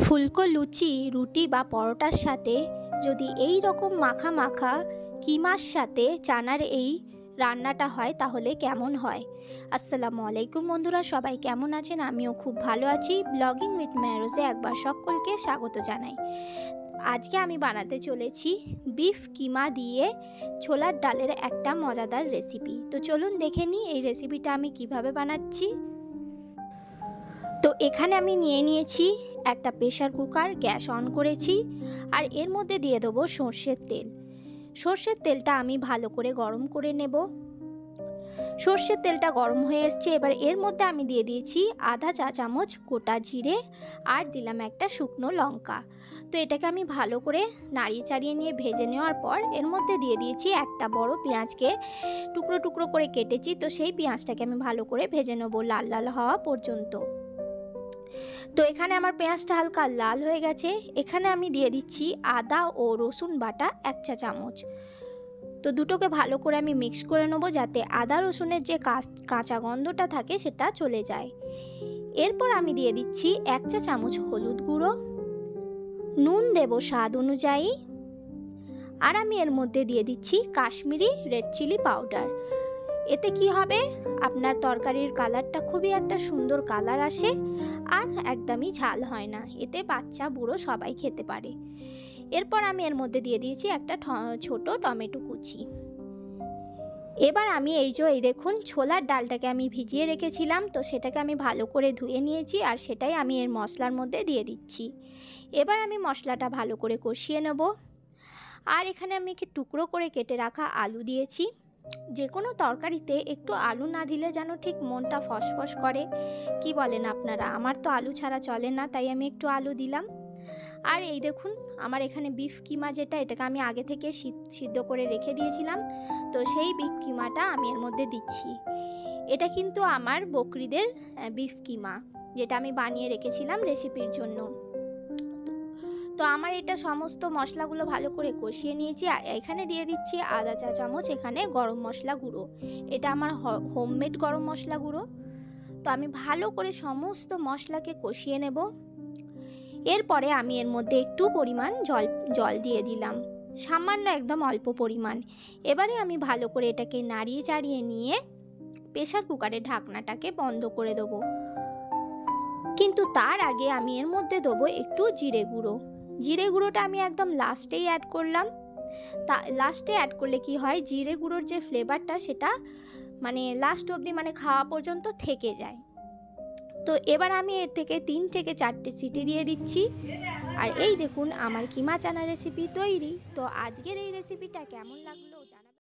ফুলকো লুচি, রুটি বা পরোটার সাথে যদি এই রকম মাখা মাখা কিমার সাথে চানার এই রান্নাটা হয় তাহলে কেমন হয়। আসসালামু আলাইকুম বন্ধুরা, সবাই কেমন আছেন? আমিও খুব ভালো আছি। ব্লগিং উইথ মেহরোজে একবার সকলকে স্বাগত জানাই। আজকে আমি বানাতে চলেছি বিফ কিমা দিয়ে ছোলার ডালের একটা মজাদার রেসিপি। তো চলুন দেখে নিই এই রেসিপিটা আমি কিভাবে বানাচ্ছি। তো এখানে আমি নিয়েছি একটা প্রেসার কুকার, গ্যাস অন করেছি আর এর মধ্যে দিয়ে দেবো সর্ষের তেল। সর্ষের তেলটা আমি ভালো করে গরম করে নেব। সর্ষের তেলটা গরম হয়ে এসছে, এবার এর মধ্যে আমি দিয়ে দিয়েছি আধা চা চামচ গোটা জিরে আর দিলাম একটা শুকনো লঙ্কা। তো এটাকে আমি ভালো করে নাড়িয়ে চাড়িয়ে নিয়ে ভেজে নেওয়ার পর এর মধ্যে দিয়ে দিয়েছি একটা বড় পেঁয়াজকে টুকরো টুকরো করে কেটেছি। তো সেই পেঁয়াজটাকে আমি ভালো করে ভেজে নেব লাল লাল হওয়া পর্যন্ত। তো এখানে আমার পেঁয়াজটা হালকা লাল হয়ে গেছে। এখানে আমি দিয়ে দিচ্ছি আদা ও রসুন বাটা 1 চা চামচ। তো দুটোকে ভালো করে আমি মিক্স করে নেব যাতে আদা রসুনের যে কাঁচা গন্ধটা থাকে সেটা চলে যায়। এরপর আমি দিয়ে দিচ্ছি 1 চা চামচ হলুদ গুঁড়ো, নুন দেব স্বাদ অনুযায়ী, আর আমি এর মধ্যে দিয়ে দিচ্ছি কাশ্মীরি রেড চিলি পাউডার। এতে কি হবে, আপনার তরকারির কালারটা খুবই একটা সুন্দর কালার আসে আর একদমই ঝাল হয় না। এতে বাচ্চা বুড়ো সবাই খেতে পারে। এরপর আমি এর মধ্যে দিয়ে দিয়েছি একটা ছোট টমেটো কুচি। এবার আমি এই দেখুন ছোলার ডালটাকে আমি ভিজিয়ে রেখেছিলাম, তো সেটাকে আমি ভালো করে ধুয়ে নিয়েছি আর সেটাই আমি এর মশলার মধ্যে দিয়ে দিচ্ছি। এবার আমি মশলাটা ভালো করে কষিয়ে নেব। আর এখানে আমি একটু টুকরো করে কেটে রাখা আলু দিয়েছি। যে কোনো তরকারিতে একটু আলু না দিলে যেন ঠিক মনটা ফসফস করে, কি বলেন আপনারা? আমার তো আলু ছাড়া চলে না, তাই আমি একটু আলু দিলাম। আর এই দেখুন আমার এখানে বিফ কিমা যেটা, এটাকে আমি আগে থেকে সিদ্ধ করে রেখে দিয়েছিলাম। তো সেই বিফ কিমাটা আমি এর মধ্যে দিচ্ছি। এটা কিন্তু আমার বকরিদের বিফ কিমা, যেটা আমি বানিয়ে রেখেছিলাম রেসিপির জন্য। তো আমার এটা সমস্ত মশলাগুলো ভালো করে কষিয়ে নিয়েছি আর এখানে দিয়ে দিচ্ছি আধা চা চামচ এখানে গরম মশলা গুঁড়ো। এটা আমার হোমমেড গরম মশলা গুঁড়ো। তো আমি ভালো করে সমস্ত মশলাকে কষিয়ে নেব। এরপরে আমি এর মধ্যে একটু পরিমাণ জল দিয়ে দিলাম, সামান্য একদম অল্প পরিমাণ। এবারে আমি ভালো করে এটাকে নাড়িয়ে চাড়িয়ে নিয়ে প্রেসার কুকারের ঢাকনাটাকে বন্ধ করে দেবো। কিন্তু তার আগে আমি এর মধ্যে দেবো একটু জিরে গুঁড়ো। জিরে গুঁড়োটা আমি একদম লাস্টেই অ্যাড করলাম। তা লাস্টে অ্যাড করলে কি হয়, জিরে গুঁড়োর যে ফ্লেভারটা সেটা মানে লাস্ট অবধি মানে খাওয়া পর্যন্ত থেকে যায়। তো এবার আমি এর থেকে 3 থেকে 4টে সিটি দিয়ে দিচ্ছি। আর এই দেখুন আমার কিমা চানা রেসিপি তৈরি। তো আজকের এই রেসিপিটা কেমন লাগলো জানাবেন।